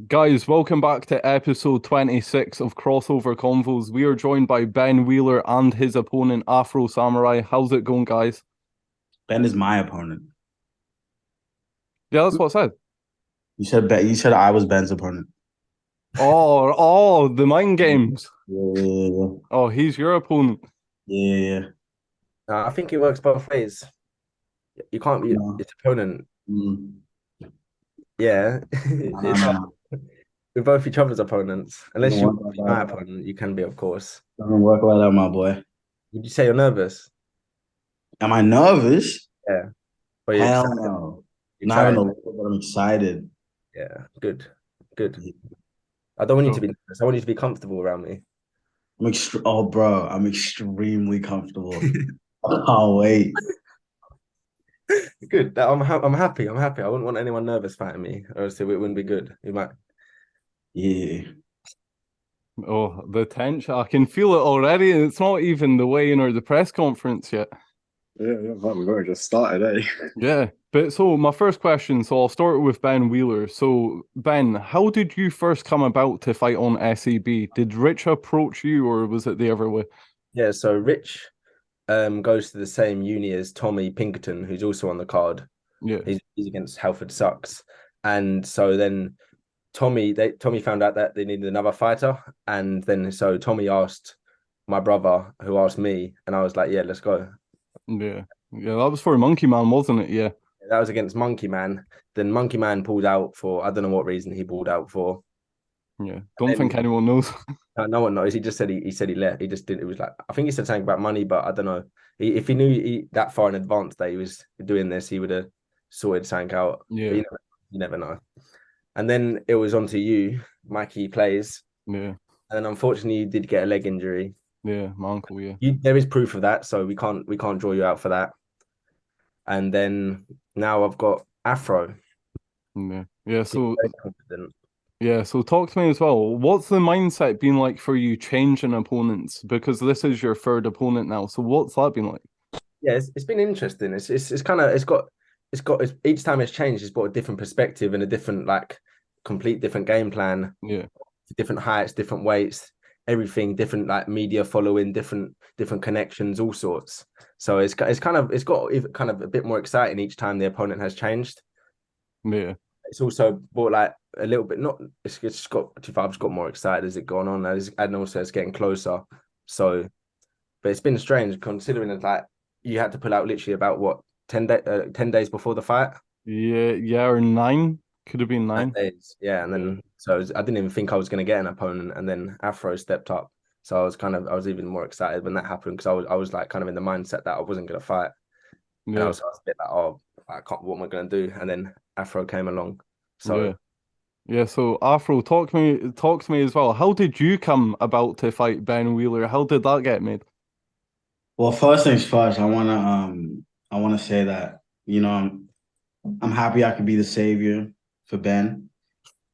Guys, welcome back to episode 26 of Crossover Convos. We are joined by Ben Wheeler and his opponent, Afro Samurai. How's it going, guys? Ben is my opponent. Yeah, that's what I said. You said Ben. You said I was Ben's opponent. Oh, the mind games. Yeah, Oh, he's your opponent. yeah, yeah. Yeah. I think it works both ways. You can't be No, its opponent. mm, Yeah, no, no, it's no, like no. we're both each other's opponents. Doesn't Unless you work want like to be my that. opponent, you can be, of course. Doesn't work like that, my boy. Would you say you're nervous? Am I nervous? Yeah. Or you're Hell excited? no. Not even Excited? a little, but I'm excited. Yeah. Good. Good. I don't want you to Oh, be nervous. I want you to be comfortable around me. Oh, bro, I'm extremely comfortable. Oh, wait. Good. I'm happy. I'm happy. I wouldn't want anyone nervous fighting me, or else it wouldn't be good. You might. Yeah. oh, the tension. I can feel it already, and it's not even the weigh-in or the press conference yet. Yeah, man, we've only just started, eh? Yeah, but so my first question, so I'll start with Ben Wheeler. So, Ben, how did you first come about to fight on SCB? Did Rich approach you, or was it the other way? Yeah. So Rich goes to the same uni as Tommy Pinkerton, who's also on the card. Yeah, He's against Halford Sucks. And so then Tommy found out that they needed another fighter. And then so Tommy asked my brother, who asked me, and I was like, yeah, let's go. yeah, yeah. That was for Monkey Man, wasn't it? Yeah. That was against Monkey Man. Then Monkey Man pulled out for I don't know what reason he pulled out for. Yeah, don't And think anyone knows. no one knows. He just said he said he left. He just did. It was like I think he said something about money, but I don't know. If he knew that far in advance that he was doing this, he would have sorted something out. But Yeah, you never know. And then it was on to you, MikeyPlays. yeah, And then unfortunately, you did get a leg injury. yeah, my uncle, yeah, There is proof of that, so we can't draw you out for that. And then now I've got Afro. yeah, yeah. He's So, very confident. yeah, so talk to me as well. What's the mindset been like for you changing opponents? Because this is your third opponent now. So what's that been like? Yeah, it's been interesting. It's kind of each time it's changed, it's brought a different perspective and a different complete different game plan, Yeah, different heights, different weights, everything different like media following, different connections, all sorts. So it's got kind of a bit more exciting each time the opponent has changed. yeah, It's also brought like a little bit not it's got 25's got more excited as it gone on and also it's getting closer. So but it's been strange considering it's like you had to pull out literally about what 10 days before the fight. yeah, yeah, or nine. Could have been Nine nine. days, yeah, and Yeah, then I didn't even think I was going to get an opponent, and then Afro stepped up, so I was even more excited when that happened because I was like kind of in the mindset that I wasn't going to fight, and yeah, I was a bit like, oh, I can't, what am I going to do? And then Afro came along, yeah. so Yeah, so Afro, talk to me as well. How did you come about to fight Ben Wheeler? How did that get made? Well, first things first, I wanna say that, I'm happy I could be the savior for Ben.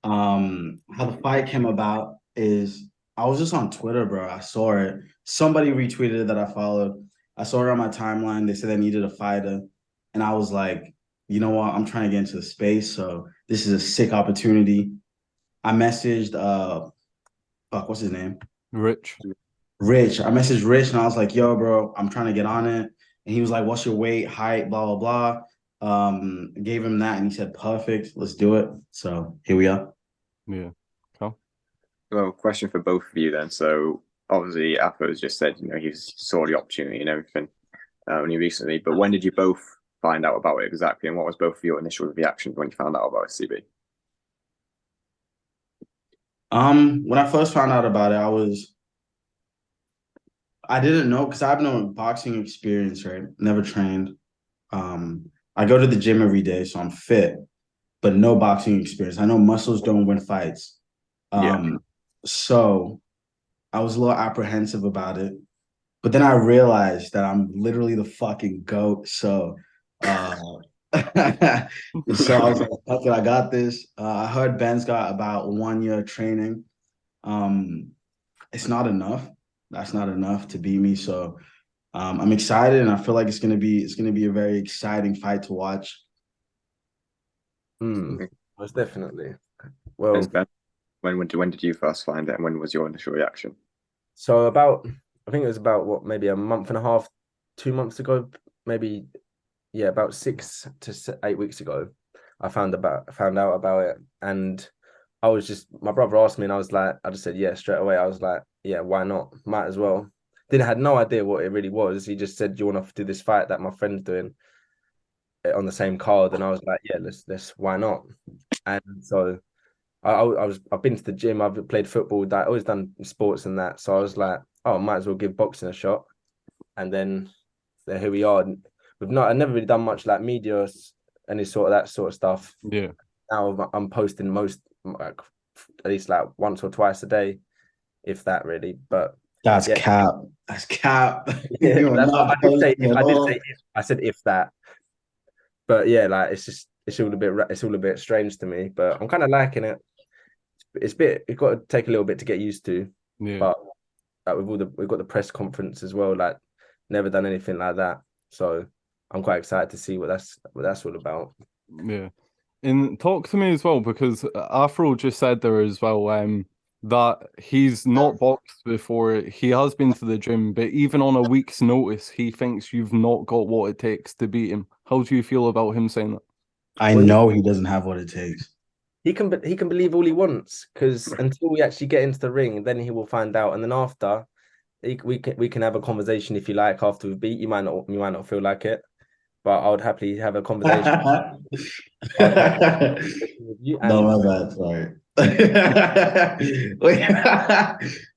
How the fight came about is I was just on Twitter, bro. I saw it. Somebody retweeted it that I followed. I saw it on my timeline. They said they needed a fighter. And I was like, you know what? I'm trying to get into the space. So this is a sick opportunity. I messaged what's his name? Rich. Rich. I messaged Rich and I was like, yo, bro, I'm trying to get on it. And he was like, what's your weight, height, blah, blah, blah. Gave him that and he said, perfect, let's do it. So here we are. Yeah. Cool. Well, question for both of you then. So obviously, Afro's just said, he saw the opportunity and everything only recently. But when did you both find out about it exactly? And what was both of your initial reactions when you found out about SCB? When I first found out about it, I didn't know because I have no boxing experience, right? Never trained. I go to the gym every day, so I'm fit, but no boxing experience. I know muscles don't win fights. Yeah. Um, so I was a little apprehensive about it, but then I realized that I'm literally the fucking goat. So, uh, so I was like, "Fuck it, I got this." I heard Ben's got about 1 year training. Um, it's not enough. That's not enough to beat me. So I'm excited, and I feel like it's gonna be a very exciting fight to watch. most definitely. Thanks, Well, Ben. When did you first find it, and when was your initial reaction? So I think it was about what, maybe a month and a half, 2 months ago, maybe, yeah, about 6 to 8 weeks ago, I found out about it, and my brother asked me, and I just said yeah straight away. I was like, yeah, why not? Might as well. Had no idea what it really was. He just said, do you want to do this fight that my friend's doing on the same card? And I was like, yeah, let's why not? And so I've been to the gym, I've played football, that always done sports and that. So I was like, oh, might as well give boxing a shot. And then here we are. I've never really done much like media, any sort of that sort of stuff. Yeah. Now I'm posting like, at least like once or twice a day, if that really. But That's cap. That's cap. Yeah, I said if that. But yeah, like it's all a bit strange to me. But I'm kind of liking it. It's got to take a little bit to get used to. Yeah. But like, we've got the press conference as well. Like, never done anything like that. So I'm quite excited to see what that's all about. Yeah. And talk to me as well, because Afro just said there as well, that he's not boxed before. He has been to the gym, but even on a week's notice, he thinks you've not got what it takes to beat him. How do you feel about him saying that? I know he doesn't have what it takes. He can believe all he wants, because until we actually get into the ring, then he will find out. And then after, we can have a conversation if you like. After we beat, you might not feel like it, but I would happily have a conversation with you. No, my bad. Sorry.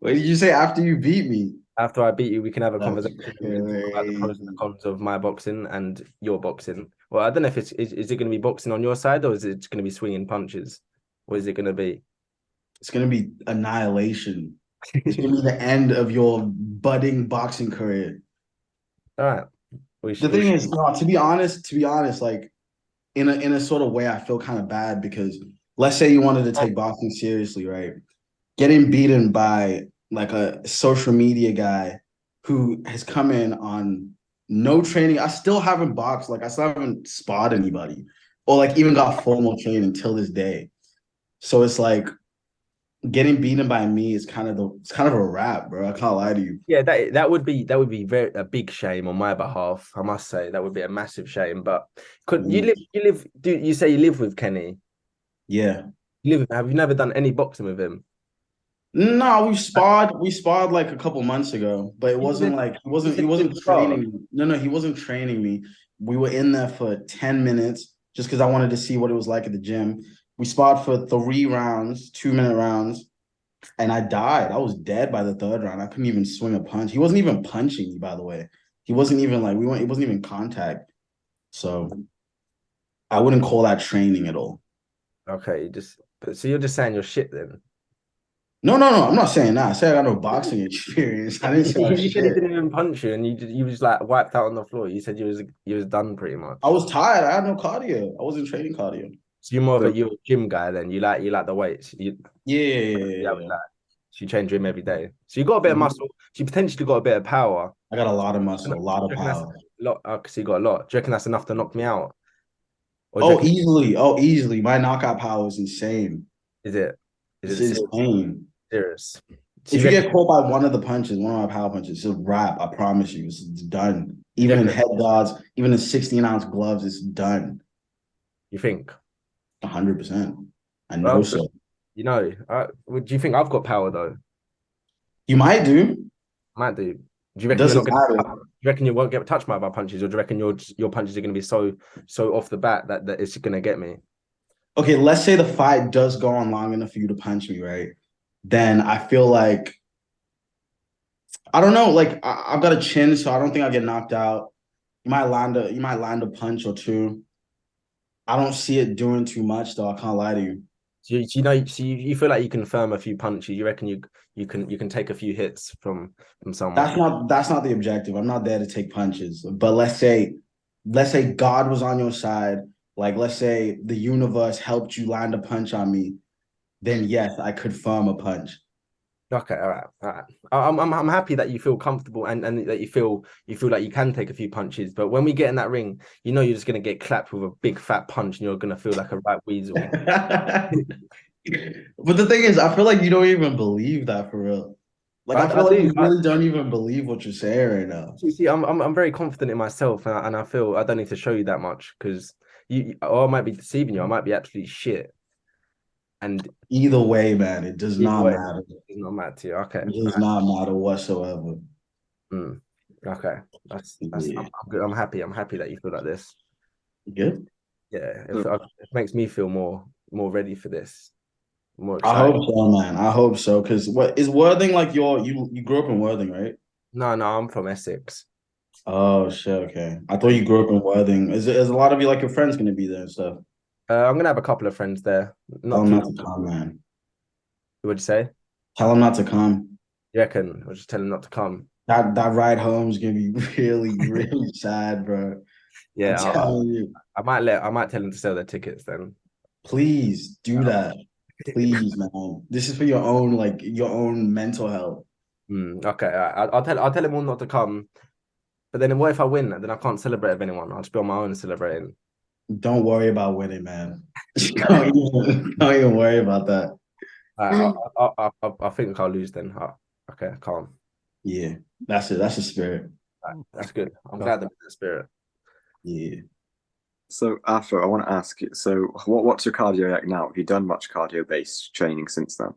Wait, did you say after you beat me? After I beat you, we can have a conversation Okay. about the pros and the cons of my boxing and your boxing. Well, I don't know if is it going to be boxing on your side, or is it going to be swinging punches? What is it going to be? It's gonna be annihilation. It's gonna be the end of your budding boxing career. All right. The thing is, no, to be honest, like in a sort of way, I feel kind of bad because let's say you wanted to take boxing seriously, right? Getting beaten by like a social media guy who has come in on no training. I still haven't boxed, like I still haven't sparred anybody or like even got formal training until this day. So it's like getting beaten by me is kind of a wrap, bro. I can't lie to you. Yeah, that would be a big shame on my behalf. I must say that would be a massive shame. But you say you live with Kenny? Yeah. Have you never done any boxing with him? No, we sparred like a couple months ago, but it wasn't like he wasn't training me. No, he wasn't training me. We were in there for 10 minutes just because I wanted to see what it was like at the gym. We sparred for 3 rounds, 2-minute rounds, and I died. I was dead by the 3rd round. I couldn't even swing a punch. He wasn't even punching me, by the way. He wasn't even like it wasn't even contact. So I wouldn't call that training at all. Okay, so you're just saying you're shit then? No. I'm not saying that. I said I got no boxing experience. I didn't say you said he didn't even punch you, and you was like wiped out on the floor. You said you was done pretty much. I was tired. I had no cardio. I wasn't training cardio. So you're a gym guy then. You like the weights. Yeah. So you train gym every day. So you got a bit of muscle. So you potentially got a bit of power. I got a lot of muscle, a lot of power. So you got a lot. Do you reckon that's enough to knock me out? Easily. My knockout power is insane. Is it? It's insane. Serious. So if you get caught by one of the punches, one of my power punches, it's a wrap. I promise you, it's done. Even in head guards, even in 16-ounce gloves, it's done. You think? 100%. I know so. You know, do you think I've got power though? You might do. Might do. Do you reckon you won't get touched by my punches, or do you reckon your punches are going to be so off the bat that it's going to get me? Okay, let's say the fight does go on long enough for you to punch me, right? Then I feel like I don't know. Like I've got a chin, so I don't think I'll get knocked out. You might land a punch or two. I don't see it doing too much, though. I can't lie to you. So you feel like you can firm a few punches. You reckon you can take a few hits from someone. That's not the objective. I'm not there to take punches. But let's say God was on your side. Like let's say the universe helped you land a punch on me. Then yes, I could firm a punch. Okay, all right. I'm happy that you feel comfortable and that you feel like you can take a few punches. But when we get in that ring, you know you're just gonna get clapped with a big fat punch, and you're gonna feel like a right weasel. But the thing is, I feel like you don't even believe that for real. Like I feel like you really don't even believe what you're saying right now. You see, I'm very confident in myself, and I feel I don't need to show you that much because or I might be deceiving you. I might be absolutely shit. And Either way, man, it does not way, matter. it's not matter to you. Okay. It does not matter whatsoever. Okay. That's Yeah. I'm good. I'm happy. I'm happy that you feel like this. Good. Yeah. It makes me feel more ready for this. More I excited. hope so, man. I hope so. Because what is Worthing like? You grew up in Worthing, right? No, I'm from Essex. Oh shit. Okay. I thought you grew up in Worthing. Is a lot of you like your friends gonna be there and stuff? I'm gonna have a couple of friends there. Tell Not them too. not to come, man. What'd you say? Tell them not to come. You reckon? I'll just tell them not to come. That ride home is gonna be really, really sad, bro. I'm Yeah, telling you. I might tell them to sell their tickets then. Please do that. Please, man. This is for your own, like your own mental health. Okay, I'll tell them all not to come. But then what if I win? Then I can't celebrate with anyone. I'll just be on my own celebrating. Don't worry about winning, man. Don't even worry about that. I think I'll lose then. Okay, calm. Yeah, that's it. That's the spirit. That's good. I'm glad that the spirit. Yeah. So Afro, I want to ask you. So what's your cardio like now? Have you done much cardio-based training since then?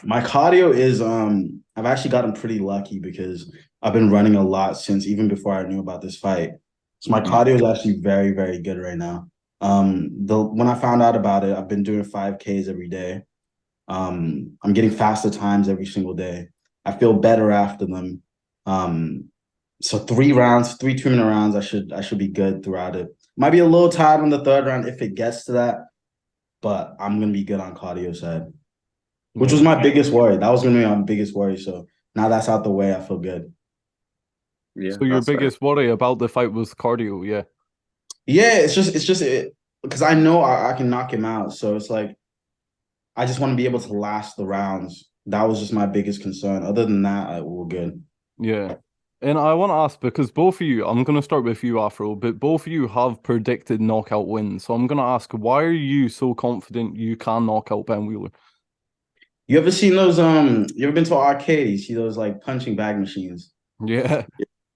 My cardio is I've actually gotten pretty lucky because I've been running a lot since even before I knew about this fight. So my cardio is actually very, very good right now. When I found out about it, I've been doing 5Ks every day. I'm getting faster times every single day. I feel better after them. So 3 rounds, 3 2-minute rounds, I should be good throughout it. Might be a little tired on the third round if it gets to that, but I'm gonna be good on cardio side, which was my biggest worry. That was gonna be my biggest worry. So now that's out the way, I feel good. Yeah. So your biggest worry about the fight was cardio, yeah. Yeah, it's just because I know I can knock him out. So it's like I just want to be able to last the rounds. That was just my biggest concern. Other than that, we're good. Yeah. And I want to ask, because both of you, I'm going to start with you, Afro, but both of you have predicted knockout wins. So I'm going to ask, why are you so confident you can knock out Ben Wheeler? You ever seen those? You ever been to an arcade? You see those like punching bag machines? Yeah.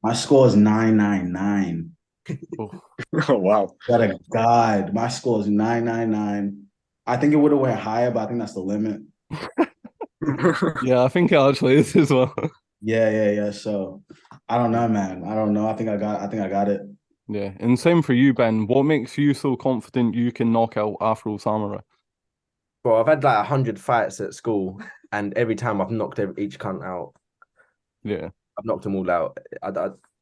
My score is 999. Oh. Oh wow. Got a God. My score is 999. I think it would have went higher, but I think that's the limit. Yeah, I think it actually is as well. Yeah. So I don't know, man. I don't know. I think I got it. Yeah. And same for you, Ben. What makes you so confident you can knock out Afro Samurai? Bro, I've had like 100 fights at school, and every time I've knocked each cunt out. Yeah. I've knocked them all out.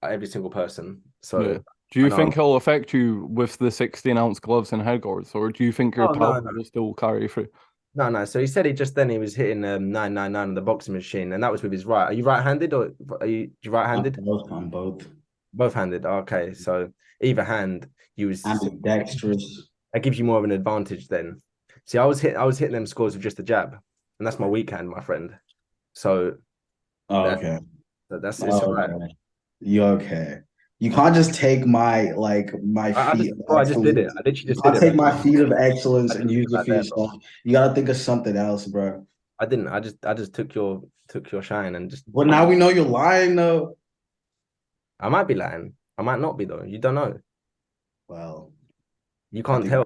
Every single person. So yeah. Do you think it'll affect you with the 16-ounce gloves and head guards, or do you think your power will still carry through? No. So he said he was hitting 999 on the boxing machine, and that was with his right. Are you right-handed or are you right-handed? I'm both. Both-handed. Okay, so either hand, ambidextrous. That gives you more of an advantage then. See, I was hitting them scores with just a jab, and that's my weak hand, my friend. So, okay. That's it's all right. You okay? You can't just take my feet. I just did it. I literally just did it. Take my feet of excellence and use it for yourself. You gotta think of something else, bro. I didn't. I just took your shine and just. But now we know you're lying, though. I might be lying. I might not be though. You don't know. Well, you can't tell.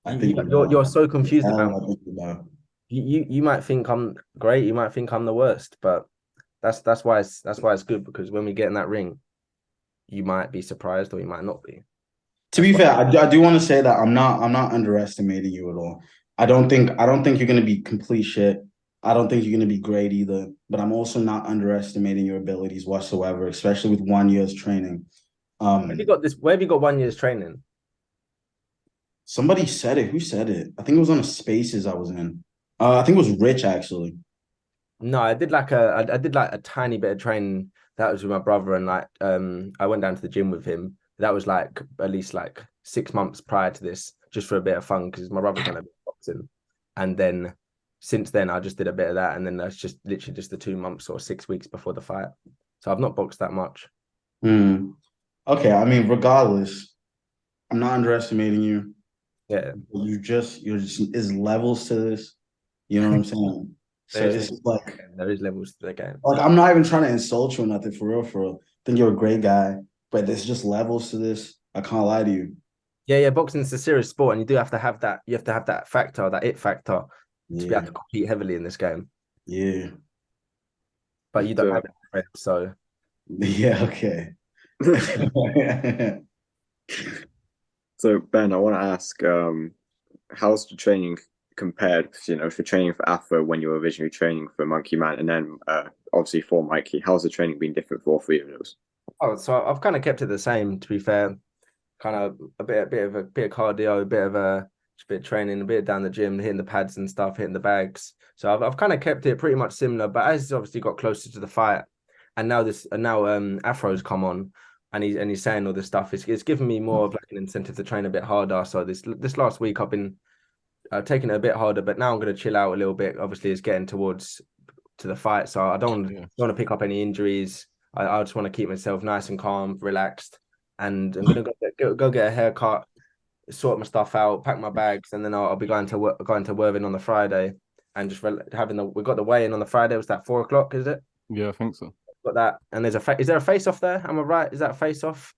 I think you're so confused about. I think you know. You might think I'm great. You might think I'm the worst, but that's why it's good, because when we get in that ring, you might be surprised or you might not be. To be fair, I do want to say that I'm not underestimating you at all. I don't think you're gonna be complete shit. I don't think you're gonna be great either. But I'm also not underestimating your abilities whatsoever, especially with 1 year's training. Where have you got 1 year's training? Somebody said it. Who said it? I think it was on a Spaces I was in. I think it was Rich actually. No, I did like a tiny bit of training. That was with my brother, and I went down to the gym with him. That was like at least like 6 months prior to this, just for a bit of fun, because my brother's done a bit of boxing. And then since then I just did a bit of that, and then that's just literally just the 2 months or 6 weeks before the fight. So I've not boxed that much. Okay, I mean, regardless, I'm not underestimating you. Yeah. You're just is levels to this. You know what I'm saying? So There's it's just like there is levels to the game. I'm not even trying to insult you or nothing, for real, for real. I think you're a great guy, but there's just levels to this. I can't lie to you. Yeah, boxing is a serious sport, and you do have to have that. You have to have that factor, that it factor, to be able to compete heavily in this game. Yeah. But you don't have it, so Yeah, okay. So Ben, I want to ask, how's the training compared, if you're training for Afro when you were originally training for Monkey Man, and then obviously for Mikey, how's the training been different for all three of those? Oh, so I've kind of kept it the same, to be fair. Kind of a bit of cardio, a bit of training, a bit down the gym, hitting the pads and stuff, hitting the bags. So I've kind of kept it pretty much similar. But as it's obviously got closer to the fight, and now Afro's come on, and he's saying all this stuff. It's given me more of like an incentive to train a bit harder. So this last week I've been taking it a bit harder, but now I'm going to chill out a little bit. Obviously, it's getting towards to the fight, so I don't want to pick up any injuries. I just want to keep myself nice and calm, relaxed, and I'm gonna go get a haircut, sort my stuff out, pack my bags, and then I'll be going to Worthing on the Friday, and just we got the weigh-in on the Friday. Was that 4 o'clock? Is it? Yeah, I think so. Got that, and is there a face off there? Am I right? Is that a face off?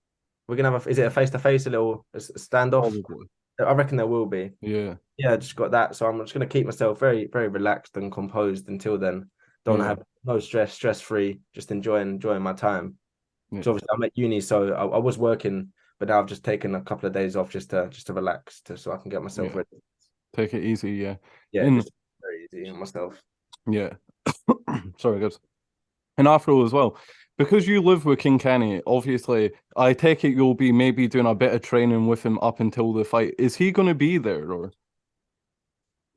We're gonna have is it a face to face, a little standoff? Probably. I reckon there will be. Yeah. Yeah, just got that. So I'm just gonna keep myself very, very relaxed and composed until then. Don't have no stress free, just enjoying my time. Yeah. So obviously I'm at uni, so I was working, but now I've just taken a couple of days off just to relax, so I can get myself ready. Take it easy, yeah. Yeah, just very easy on myself. Yeah. Sorry, guys. And Afro as well. Because you live with King Kenny, obviously, I take it you'll be maybe doing a bit of training with him up until the fight. Is he going to be there, or?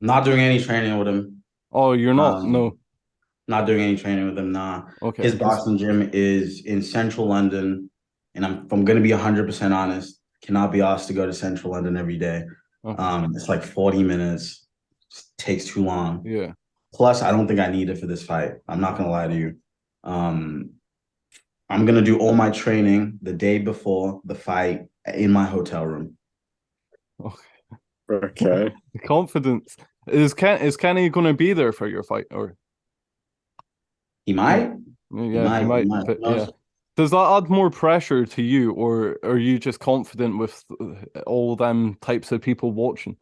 Not doing any training with him. Oh, you're not? No. Not doing any training with him, nah. Okay. His boxing gym is in central London, and if I'm going to be 100% honest, cannot be asked to go to central London every day. Okay. It's like 40 minutes. It takes too long. Yeah. Plus, I don't think I need it for this fight. I'm not going to lie to you. I'm going to do all my training the day before the fight in my hotel room. Okay. Confidence. Is Kenny going to be there for your fight, or? He might. Yeah, he might. But, yeah. Does that add more pressure to you, or are you just confident with all them types of people watching?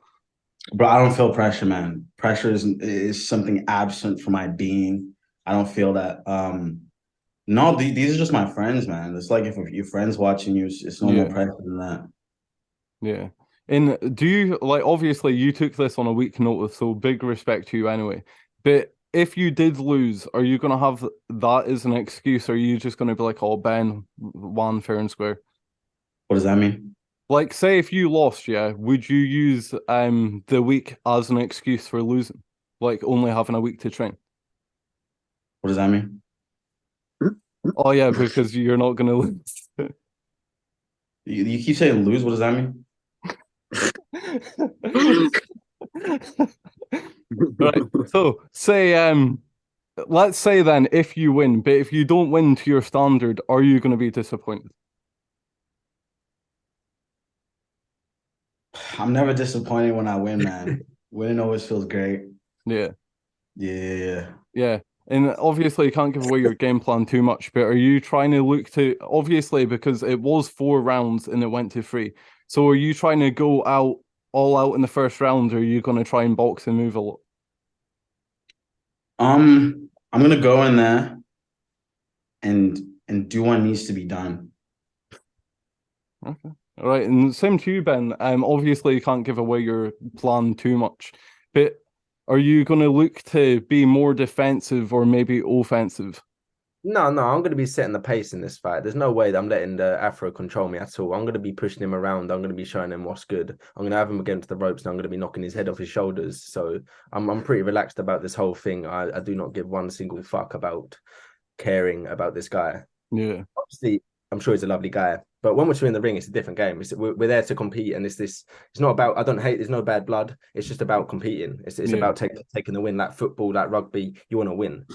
Bro, I don't feel pressure, man. Pressure is something absent from my being. I don't feel that. No, these are just my friends, man. It's like if your friends watching you, it's no more pressure than that. Yeah. And do you, like, obviously you took this on a week notice, so big respect to you anyway. But if you did lose, are you going to have that as an excuse? Or are you just going to be like, oh, Ben won fair and square? What does that mean? Like, say if you lost, would you use the week as an excuse for losing? Like, only having a week to train? What does that mean? Oh, yeah, because you're not going to lose. You keep saying lose. What does that mean? Right. So say let's say then if you win, but if you don't win to your standard, are you going to be disappointed? I'm never disappointed when I win, man. Winning always feels great. Yeah. Yeah. And obviously you can't give away your game plan too much, but are you trying to look to, obviously because it was 4 rounds and it went to 3. So are you trying to go all out in the first round, or are you going to try and box and move a lot? I'm gonna go in there and do what needs to be done. Okay. All right, and same to you, Ben. Obviously you can't give away your plan too much, but are you going to look to be more defensive or maybe offensive? No, I'm going to be setting the pace in this fight. There's no way that I'm letting the Afro control me at all. I'm going to be pushing him around. I'm going to be showing him what's good. I'm going to have him against the ropes, and I'm going to be knocking his head off his shoulders. So I'm pretty relaxed about this whole thing. I do not give one single fuck about caring about this guy. Yeah. Obviously, I'm sure he's a lovely guy, but when we're in the ring, it's a different game. We're there to compete, and it's not about, I don't hate, there's no bad blood. It's just about competing. It's about taking the win. Like football, like rugby, you want to win.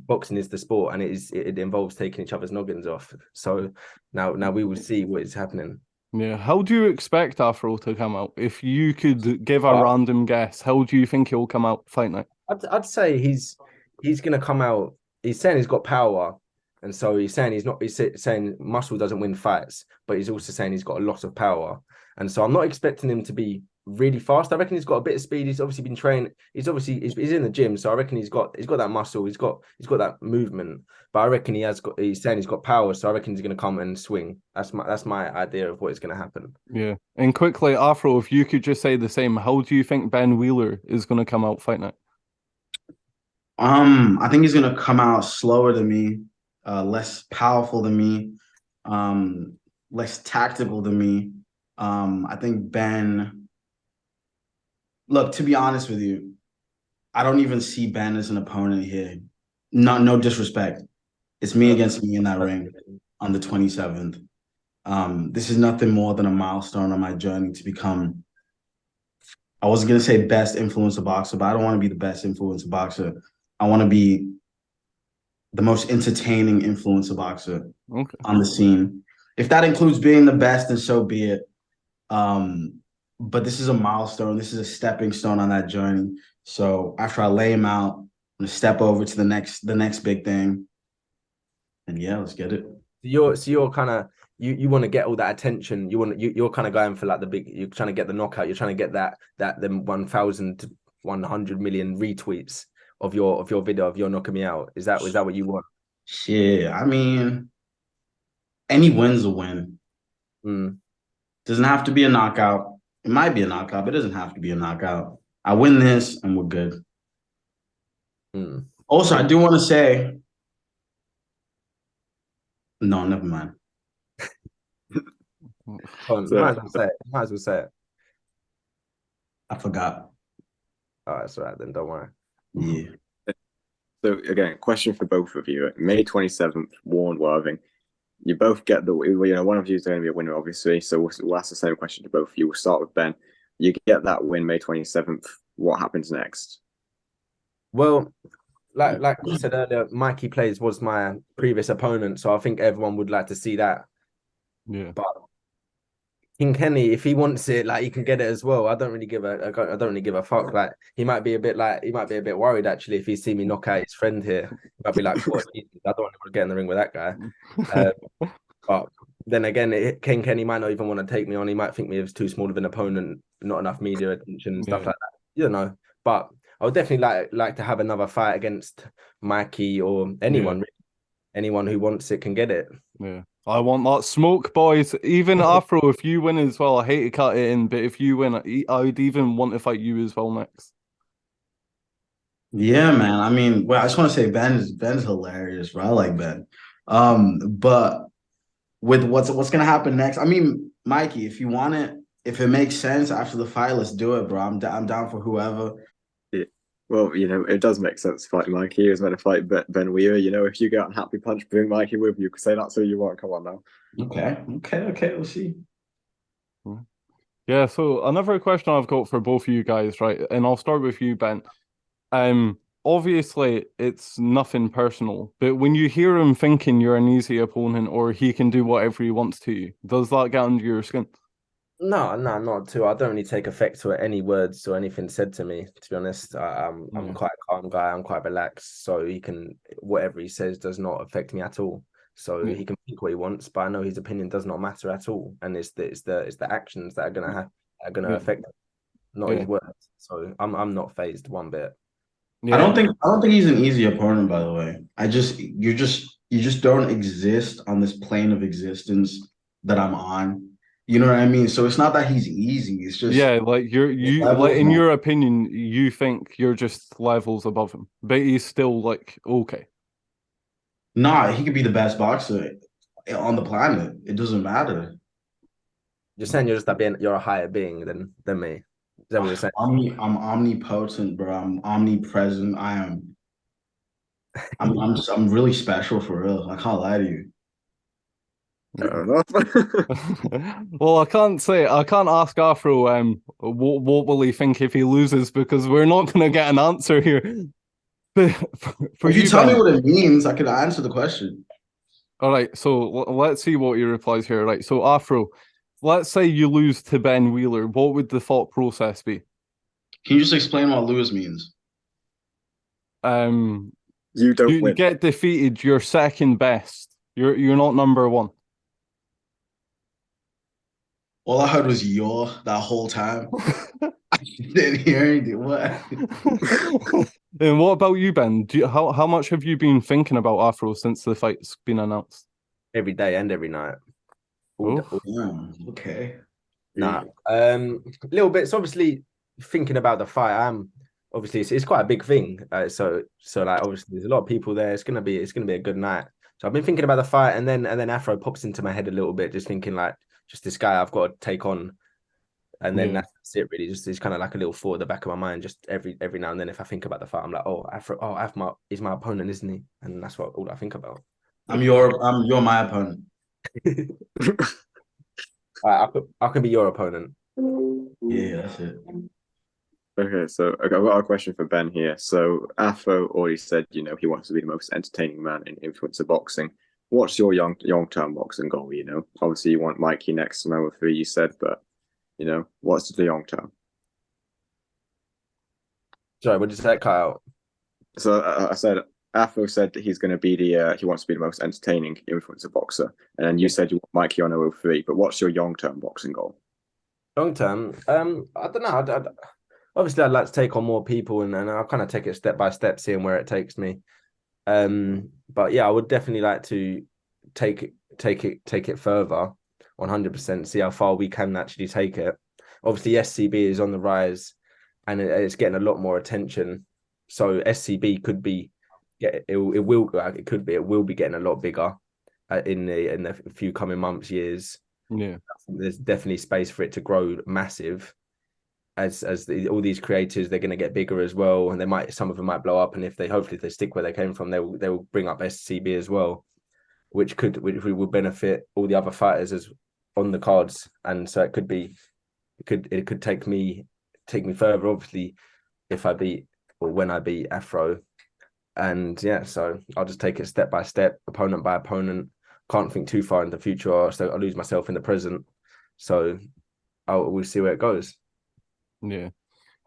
Boxing is the sport, and it involves taking each other's noggins off. So now we will see what is happening. Yeah. How do you expect Afro to come out? If you could give a random guess, how do you think he'll come out fight night? I'd say he's gonna come out. He's saying he's got power, and so he's saying he's not. He's saying muscle doesn't win fights, but he's also saying he's got a lot of power, and so I'm not expecting him to be really fast. I reckon he's got a bit of speed. He's obviously been trained. He's in the gym, so I reckon he's got that muscle. He's got that movement. But I reckon he's saying he's got power, so I reckon he's gonna come and swing. That's my idea of what is gonna happen. Yeah. And quickly, Afro, if you could just say the same, how do you think Ben Wheeler is gonna come out fight night? I think he's gonna come out slower than me, less powerful than me, less tactical than me. I think Ben. Look, to be honest with you, I don't even see Ben as an opponent here. No disrespect. It's me against me in that ring on the 27th. This is nothing more than a milestone on my journey to become, I wasn't going to say best influencer boxer, but I don't want to be the best influencer boxer. I want to be the most entertaining influencer boxer on the scene. If that includes being the best, then so be it. But this is a milestone. This is a stepping stone on that journey. So after I lay him out, I'm gonna step over to the next big thing. And yeah, let's get it. You're kind of you want to get all that attention. You're kind of going for like the big. You're trying to get the knockout. You're trying to get that 1,000 to 100 million retweets of your video of your knocking me out. Is that what you want? Yeah, I mean, any win's a win. Doesn't have to be a knockout. It might be a knockout, but it doesn't have to be a knockout. I win this and we're good. Also, I do want to say, no, never mind. Might as well say it. I forgot. Oh, that's all right then. Don't worry. Yeah. So again, question for both of you. May 27th, Warren Worthing. You both get one of you is going to be a winner, obviously. So we'll ask the same question to both of you. We'll start with Ben. You get that win May 27th. What happens next? Well, like I said earlier, MikeyPlays was my previous opponent, so I think everyone would like to see that. Yeah. But King Kenny, if he wants it, like he can get it as well. I don't really give a fuck. Like he might be a bit worried actually if he see me knock out his friend here. He might be like, what? I don't want to get in the ring with that guy. But then again, King Kenny might not even want to take me on. He might think me as too small of an opponent, not enough media attention, stuff like that. You know. But I would definitely like to have another fight against Mikey or anyone. Really. Anyone who wants it can get it. Yeah. I want that smoke, boys. Even Afro, if you win as well, I hate to cut it in, but if you win, I would even want to fight you as well next. Yeah, man. I mean, well, I just want to say Ben's hilarious, bro. I like Ben. But with what's gonna happen next? I mean, Mikey, if you want it, if it makes sense after the fight, let's do it, bro. I'm down for whoever. Well, it does make sense to fight Mikey. He was meant to fight Ben Wheeler. If you get on Happy Punch, bring Mikey with you. Say that's who you want. Come on now. Okay. We'll see. Yeah. So another question I've got for both of you guys, right? And I'll start with you, Ben. Obviously it's nothing personal, but when you hear him thinking you're an easy opponent or he can do whatever he wants to you, does that get under your skin? No, not too. I don't really take effect to any words or anything said to me. To be honest, I'm quite a calm guy. I'm quite relaxed, so whatever he says does not affect me at all. So he can think what he wants, but I know his opinion does not matter at all, and it's the actions that are gonna affect him, not his words. So I'm not fazed one bit. Yeah. I don't think he's an easy opponent, by the way. You just don't exist on this plane of existence that I'm on. You know what I mean? So it's not that he's easy. It's just like in your opinion, you think you're just levels above him, but he's still like okay. Nah, he could be the best boxer on the planet. It doesn't matter. You're saying you're a higher being than me. Is that what you're saying? I'm omnipotent, bro. I'm omnipresent. I'm really special for real. I can't lie to you. Fair enough. Well, I can't ask Afro what will he think if he loses, because we're not going to get an answer here. But for if you tell me what it means, I can answer the question. All right, so let's see what he replies here. Right, so Afro, let's say you lose to Ben Wheeler, what would the thought process be? Can you just explain what lose means? You don't you win. get defeated, you're second best. You're not number one. All I heard was "your" that whole time. I didn't hear anything. What? And what about you, Ben? How much have you been thinking about Afro since the fight's been announced? Every day and every night. Oh, Yeah, okay. Nah, a little bit. So obviously thinking about the fight, obviously it's quite a big thing. So like obviously there's a lot of people there. It's gonna be a good night. So I've been thinking about the fight, and then Afro pops into my head a little bit, just thinking like just this guy I've got to take on, and then that's it really. Just it's kind of like a little thought at the back of my mind. Just every now and then, if I think about the fight, I'm like, oh Afro, is my opponent, isn't he? And that's all I think about. You're my opponent. I can be your opponent. Yeah, that's it. Okay, so I've got a question for Ben here. So Afro already said, he wants to be the most entertaining man in influencer boxing. What's your long-term boxing goal? Obviously you want Mikey next to number 3, you said, but what's the long term? Sorry, what did you say? Cut out. So I said Afro said that he's going to be he wants to be the most entertaining influencer boxer, and then you said you want Mikey on 003. But what's your long-term boxing goal? Long term, I don't know. Obviously, I'd like to take on more people, and I'll kind of take it step by step, seeing where it takes me. But yeah, I would definitely like to take it further, 100%. See how far we can actually take it. Obviously, SCB is on the rise, and it's getting a lot more attention. So SCB could be, it will be getting a lot bigger in the few coming months, years. Yeah, there's definitely space for it to grow massive. As all these creators, they're going to get bigger as well, and some of them might blow up. And hopefully if they stick where they came from, they will bring up SCB as well, which will benefit all the other fighters as on the cards. And so it could take me further, obviously, if I beat or when I beat Afro. And yeah, so I'll just take it step by step, opponent by opponent. Can't think too far in the future, so I'll lose myself in the present. So we'll see where it goes. Yeah.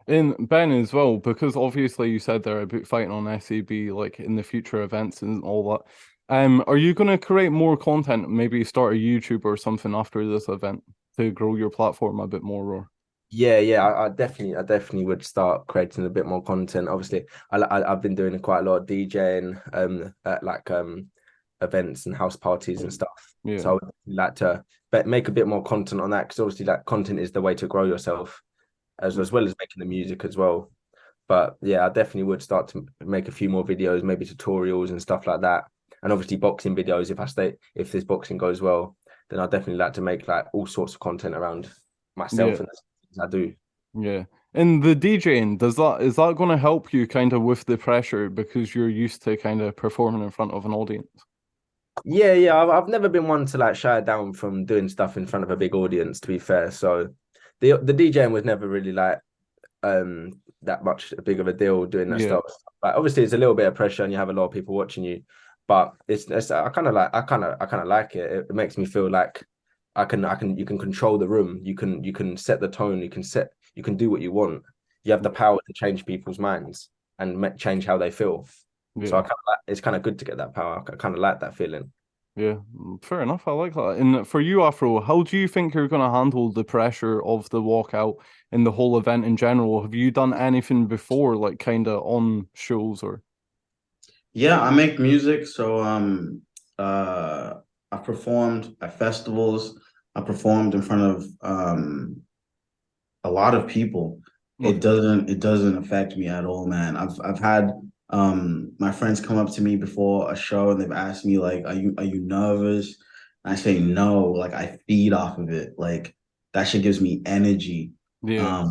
And Ben as well, because obviously you said they're about fighting on SCB like in the future events and all that. Are you going to create more content, maybe start a YouTube or something after this event to grow your platform a bit more? Or Yeah, I definitely would start creating a bit more content. Obviously, I've been doing quite a lot of DJing, at like events and house parties and stuff. Yeah. So I would like to make a bit more content on that, because obviously that content is the way to grow yourself, as well as making the music as well. But yeah, I definitely would start to make a few more videos, maybe tutorials and stuff like that. And obviously boxing videos, if this boxing goes well, then I'd definitely like to make like all sorts of content around myself and the things I do. Yeah. And the DJing, is that going to help you kind of with the pressure because you're used to kind of performing in front of an audience? Yeah. I've never been one to like shy down from doing stuff in front of a big audience, to be fair. So the DJing was never really like that much big of a deal doing that stuff. Like obviously it's a little bit of pressure and you have a lot of people watching you, but it's I kind of like it. It makes me feel like you can control the room, you can set the tone, you can do what you want. You have the power to change people's minds and change how they feel. Yeah. So it's kind of good to get that power. I kind of like that feeling. Yeah, fair enough. I like that. And for you, Afro, how do you think you're going to handle the pressure of the walkout and the whole event in general? Have you done anything before, like kind of on shows or? Yeah, I make music. So I performed at festivals. I performed in front of a lot of people. It doesn't affect me at all, man. I've had my friends come up to me before a show and they've asked me like, are you nervous? And I say no, like I feed off of it. Like that shit gives me energy. Yeah.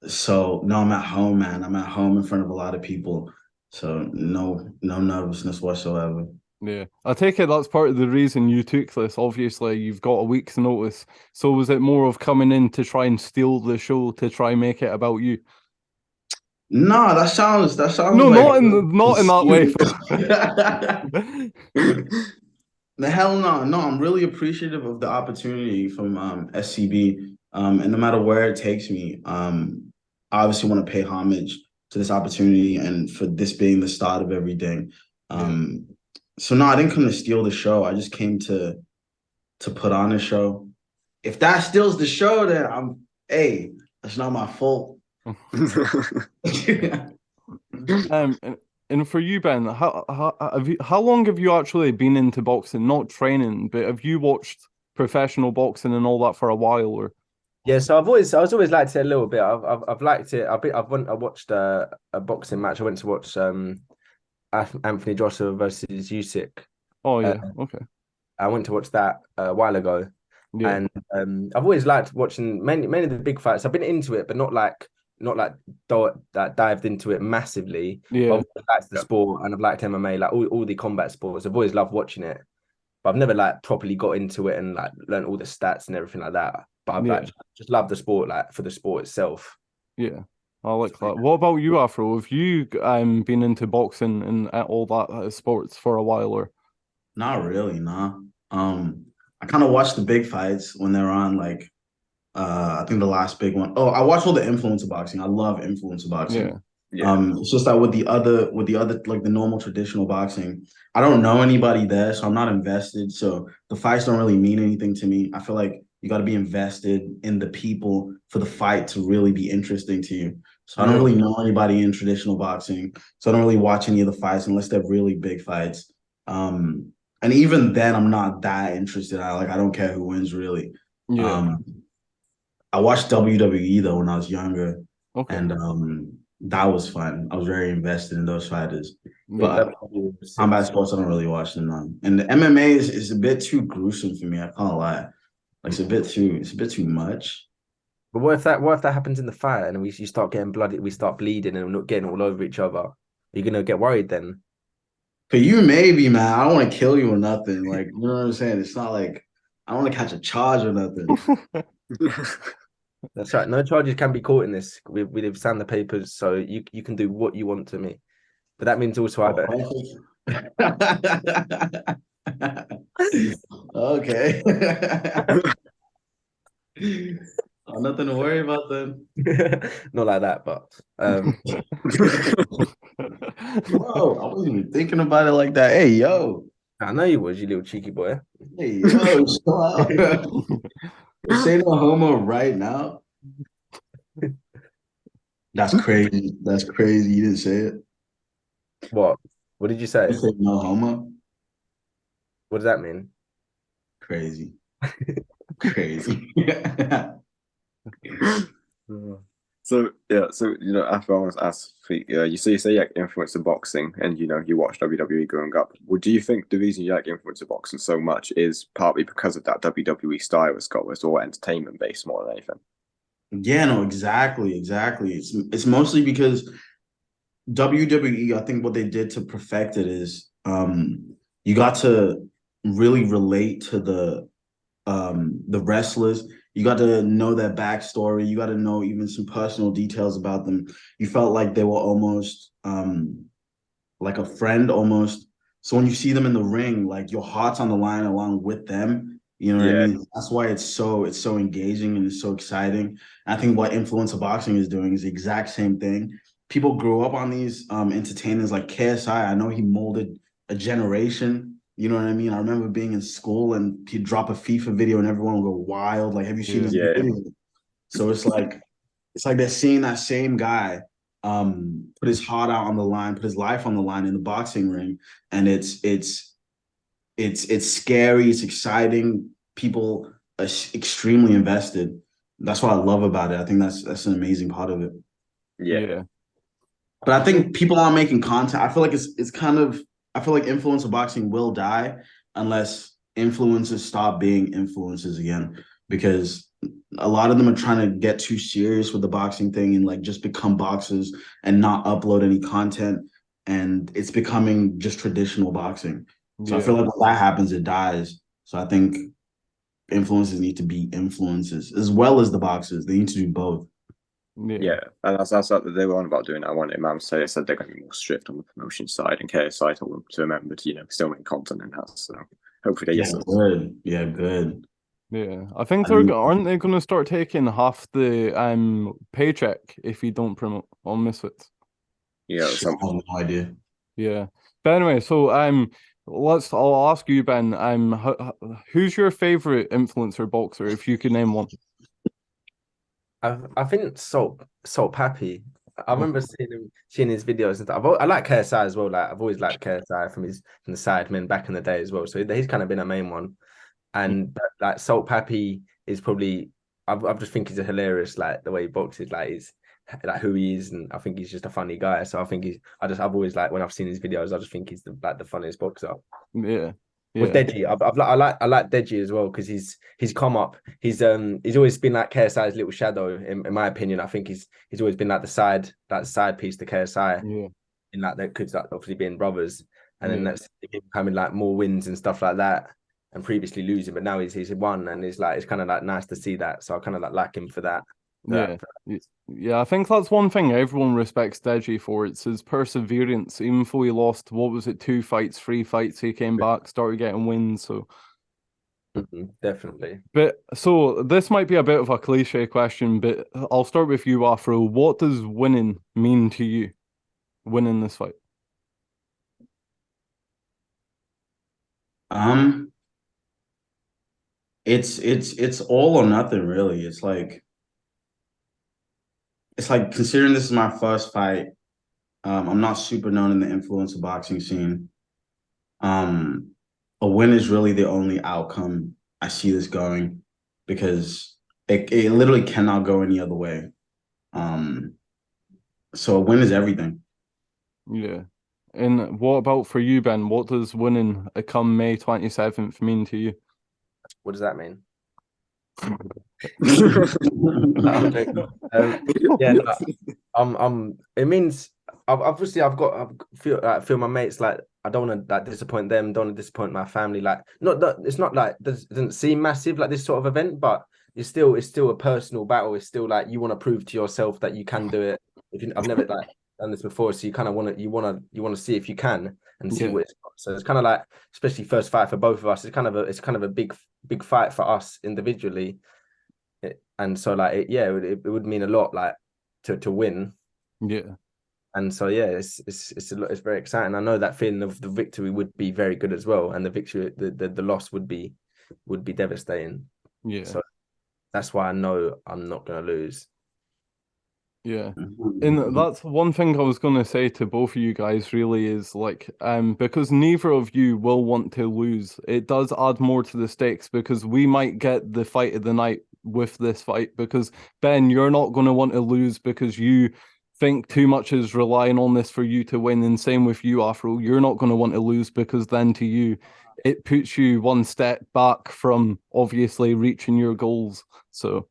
So no, I'm at home, man. I'm at home in front of a lot of people. So no nervousness whatsoever. Yeah, I take it that's part of the reason you took this. Obviously, you've got a week's notice. So was it more of coming in to try and steal the show, to try and make it about you? No, that sounds no, like not in that way. The hell no. No, I'm really appreciative of the opportunity from SCB. And no matter where it takes me, I obviously want to pay homage to this opportunity and for this being the start of everything. So no, I didn't come to steal the show. I just came to put on the show. If that steals the show, then that's not my fault. And for you, Ben, how long have you actually been into boxing? Not training, but have you watched professional boxing and all that for a while, or? Yeah, so I was always liked it a little bit. I've liked it. I watched a boxing match. I went to watch Anthony Joshua versus Usyk. Oh yeah, okay. I went to watch that a while ago, Yeah. and I've always liked watching many of the big fights. I've been into it, but not dived into it massively. Yeah. I've liked the sport, and I've liked MMA, like all the combat sports. I've always loved watching it, but I've never like properly got into it and like learned all the stats and everything like that. But I've like just loved the sport, like for the sport itself. Yeah, I like that. What about you, Afro? Have you been into boxing and all that sports for a while, or? Not really, nah. I kind of watched the big fights when they're on, like I think the last big one. Oh, I watched all the influencer boxing. I love influencer boxing. Yeah. It's just that with the other like the normal traditional boxing, I don't know anybody there, so I'm not invested. So the fights don't really mean anything to me. I feel like you got to be invested in the people for the fight to really be interesting to you. So I don't really know anybody in traditional boxing, so I don't really watch any of the fights unless they're really big fights. And even then, I'm not that interested. I don't care who wins really. Yeah. I watched WWE though when I was younger, Okay. and that was fun. I was very invested in those fighters. But combat sports, I don't really watch them now. And the MMA is a bit too gruesome for me. I can't lie. Like it's a bit too much. But what if that happens in the fight and you start getting bloody, we start bleeding and we're not getting all over each other? You're gonna get worried then. For you, maybe, man. I don't want to kill you or nothing. Like, you know what I'm saying? It's not like I don't want to catch a charge or nothing. That's right. No charges can be caught in this. We've signed the papers, so you can do what you want to me. But that means also I Okay. Nothing to worry about then. Not like that, but Whoa, I wasn't even thinking about it like that. Hey, yo. I know you was, you little cheeky boy. Hey, yo, chill out. Say no homo right now. That's crazy. That's crazy. You didn't say it. What? What did you say? You said no homo. What does that mean? Crazy. Crazy. So Afro, I want to ask for you say you like influencer boxing, and you watch WWE growing up. Well, do you think the reason you like influencer boxing so much is partly because of that WWE style it's got, where it's all entertainment based more than anything? Yeah, no, exactly. It's mostly because WWE, I think what they did to perfect it is you got to really relate to the wrestlers. You got to know their backstory. You got to know even some personal details about them. You felt like they were almost like a friend almost. So when you see them in the ring, like your heart's on the line along with them. You know what I mean? That's why it's so engaging and it's so exciting. And I think what influencer boxing is doing is the exact same thing. People grew up on these entertainers like KSI. I know he molded a generation. You know what I mean? I remember being in school and he'd drop a FIFA video and everyone would go wild. Like, have you seen this video? So it's like they're seeing that same guy put his heart out on the line, put his life on the line in the boxing ring. And it's scary, it's exciting. People are extremely invested. That's what I love about it. I think that's an amazing part of it. Yeah. But I think people aren't making content. I feel like it's kind of, I feel like influencer boxing will die unless influencers stop being influencers again, because a lot of them are trying to get too serious with the boxing thing and like just become boxers and not upload any content. And it's becoming just traditional boxing. So I feel like when that happens, it dies. So I think influencers need to be influencers as well as the boxers. They need to do both. Yeah, and that's what they were on about doing. I wanted Imam to say they said they're going to be more strict on the promotion side, and KSI told them to remember to still make content in house. So hopefully they get good. Yeah, good. Yeah, I think aren't they going to start taking half the paycheck if you don't promote on Misfits? you know, I have no idea. Yeah. But anyway, so I'll ask you, Ben. Who's your favorite influencer boxer, if you could name one? I think Salt Pappy. I remember seeing his videos and stuff. I like KSI as well. Like I've always liked KSI from the Sidemen back in the day as well. So he's kind of been a main one. And like Salt Pappy is probably I just think he's a hilarious, like the way he boxes, like he's like who he is, and I think he's just a funny guy. So I think I've always like when I've seen his videos, I just think he's the funniest boxer. Yeah. With Deji, I like Deji as well because he's come up. He's always been like KSI's little shadow in my opinion. I think he's always been like the side piece to KSI. Yeah. In like that could like, obviously being brothers, and then Yeah. that's becoming like more wins and stuff like that. And previously losing, but now he's won, and it's kind of like nice to see that. So I kind of like him for that. Yeah. Yeah, I think that's one thing everyone respects Deji for. It's his perseverance. Even though he lost, what was it, 3 fights, he came back, started getting wins. So definitely. But so this might be a bit of a cliche question, but I'll start with you, Afro. What does winning mean to you? Winning this fight? It's all or nothing really. It's like considering this is my first fight. I'm not super known in the influencer boxing scene. A win is really the only outcome I see this going because it literally cannot go any other way. So a win is everything. Yeah. And what about for you, Ben? What does winning come May 27th mean to you? What does that mean? It means obviously I feel my mates, like I don't want to like disappoint them, don't want to disappoint my family. Like not that it's not like it doesn't seem massive like this sort of event, but it's still a personal battle. It's still like you want to prove to yourself that you can do it. I've never like done this before, so you kind of want to see if you can and see what it's got. So it's kind of like, especially first fight for both of us, it's kind of a big fight for us individually. And so like it would mean a lot like to win. Yeah. And so yeah, it's very exciting. I know that feeling of the victory would be very good as well, and the victory the loss would be devastating. Yeah. So that's why I know I'm not gonna lose. Yeah. And that's one thing I was going to say to both of you guys really is like, because neither of you will want to lose, it does add more to the stakes because we might get the fight of the night with this fight because Ben, you're not going to want to lose because you think too much is relying on this for you to win. And same with you, Afro, you're not going to want to lose because then to you, it puts you one step back from obviously reaching your goals. So.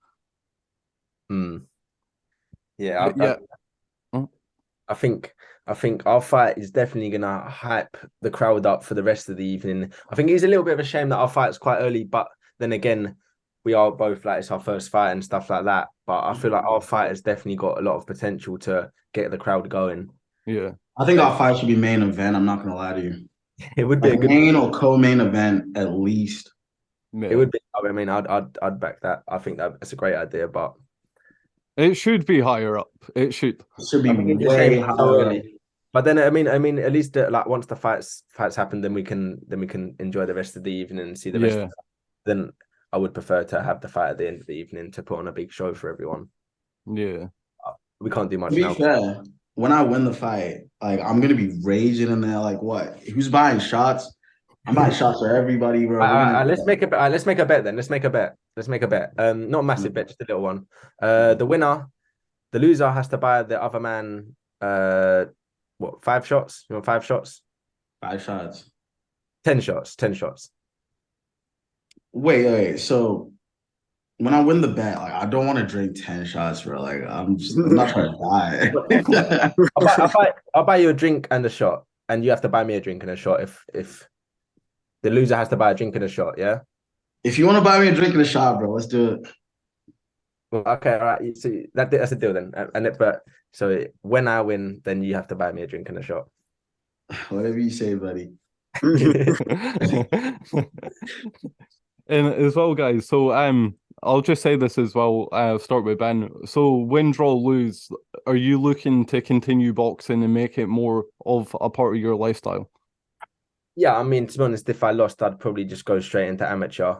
Yeah, I think our fight is definitely gonna hype the crowd up for the rest of the evening. I think it's a little bit of a shame that our fight's quite early, but then again, we are both like it's our first fight and stuff like that. But I feel like our fight has definitely got a lot of potential to get the crowd going. Yeah, I think our fight should be main event. I'm not gonna lie to you. It would be like a good main or co-main event at least. yeah. It would be. I mean, I'd back that. I think that's a great idea, but it should be higher up. It should. It should be way higher. But then I mean, at least like once the fights happen, then we can enjoy the rest of the evening and see the rest. Of then I would prefer to have the fight at the end of the evening to put on a big show for everyone. Yeah, we can't do much to now. Be fair, when I win the fight, like I'm gonna be raging in there. Like, what? Who's buying shots? I'm buying shots for everybody, bro. Let's make a bet then. Let's make a bet. Not a massive bet, just a little one. The loser has to buy the other man. 5 shots? You want 5 shots? 5 shots. 10 shots. 10 shots. Wait. So when I win the bet, like I don't want to drink 10 shots, bro. Like I'm not trying to die. I'll buy you a drink and a shot, and you have to buy me a drink and a shot if the loser has to buy a drink and a shot, yeah? If you want to buy me a drink and a shot, bro, let's do it. Well, okay, all right. So that's a deal then. But so when I win, then you have to buy me a drink and a shot. Whatever you say, buddy. And as well, guys. So I'll just say this as well. Start with Ben. So win, draw, lose. Are you looking to continue boxing and make it more of a part of your lifestyle? Yeah, I mean, to be honest, if I lost, I'd probably just go straight into amateur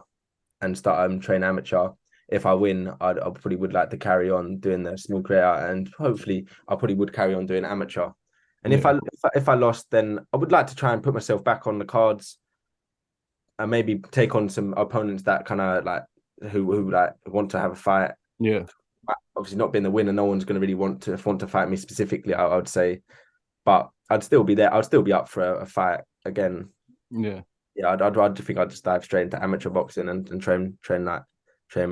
and start train amateur. If I win, I probably would like to carry on doing the small career, and hopefully, I probably would carry on doing amateur. And Yeah. if I lost, then I would like to try and put myself back on the cards, and maybe take on some opponents that kind of like who like want to have a fight. Yeah. Obviously, not being the winner, no one's going to really want to fight me specifically. I would say, but I'd still be there. I'd still be up for a fight again. Yeah. Yeah, I'd think I'd just dive straight into amateur boxing and train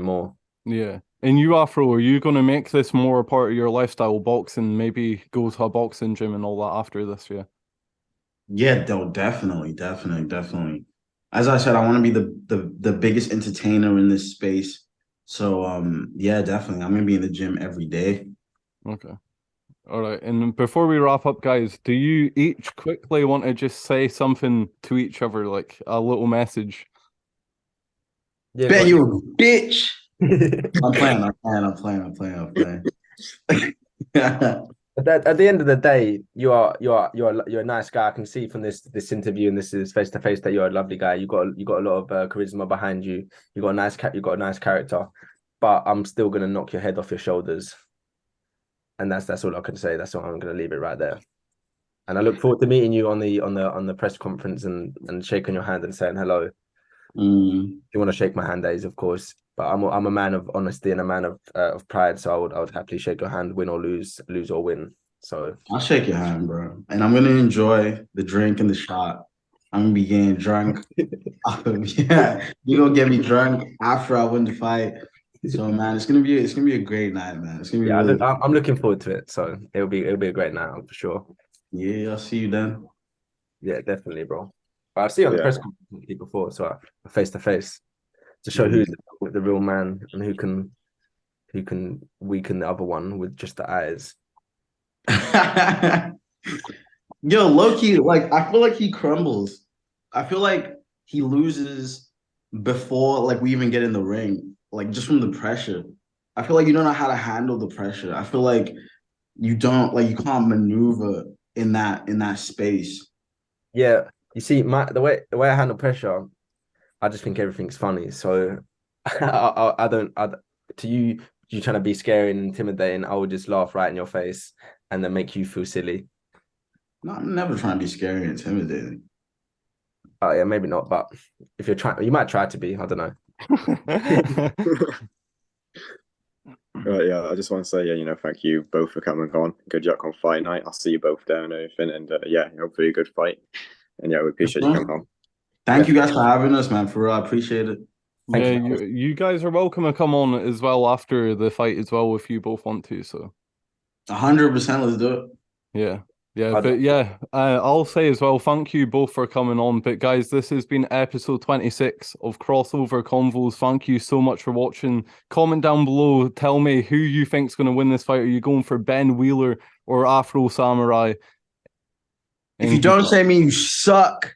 more. Yeah. And you, Afro, are you going to make this more a part of your lifestyle, boxing, maybe go to a boxing gym and all that after this year? Yeah, definitely. As I said, I want to be the biggest entertainer in this space. So yeah, definitely. I'm gonna be in the gym every day. Okay. All right. And before we wrap up, guys, do you each quickly want to just say something to each other, like a little message? Yeah, Ben, you're a bitch. I'm playing. At the end of the day, you're a nice guy. I can see from this interview and this is face to face that you're a lovely guy. You got a lot of charisma behind you. You got a nice character. But I'm still gonna knock your head off your shoulders, and that's all I can say. That's all I'm gonna leave it right there. And I look forward to meeting you on the press conference and shaking your hand and saying hello. If you want to shake my hand, that is, of course. But I'm a man of honesty and a man of pride, so I would happily shake your hand, win or lose or win. So I'll shake your hand, bro. And I'm gonna enjoy the drink and the shot. I'm gonna be getting drunk. Yeah, you're gonna get me drunk after I win the fight. So man, it's gonna be a great night, man. It's gonna be really I'm looking forward to it. So it'll be a great night for sure. Yeah, I'll see you then. Yeah, definitely, bro. But I've seen you on the press conference before, so face to face to show who's the real man and who can weaken the other one with just the eyes. Yo, Loki, like I feel like he crumbles. I feel like he loses before like we even get in the ring, like just from the pressure. I feel like you don't know how to handle the pressure. I feel like you can't maneuver in that space. Yeah, you see, the way I handle pressure, I just think everything's funny. So to you trying to be scary and intimidating, I would just laugh right in your face and then make you feel silly. No, I'm never trying to be scary and intimidating. Oh yeah, maybe not, but if you're trying, you might try to be. I don't know. Right, yeah, I just want to say, yeah, thank you both for coming on. Good luck on fight night. I'll see you both there and everything, and yeah, hopefully a good fight. And yeah, we appreciate you coming on. Thank you guys for having us, man. For real, I appreciate it. Yeah, you guys are welcome to come on as well after the fight as well if you both want to. So 100%, let's do it. Yeah. But yeah, I'll say as well, thank you both for coming on. But guys, this has been episode 26 of Crossover Convos. Thank you so much for watching. Comment down below, tell me who you think's going to win this fight. Are you going for Ben Wheeler or Afro Samurai? If you don't say me, you suck.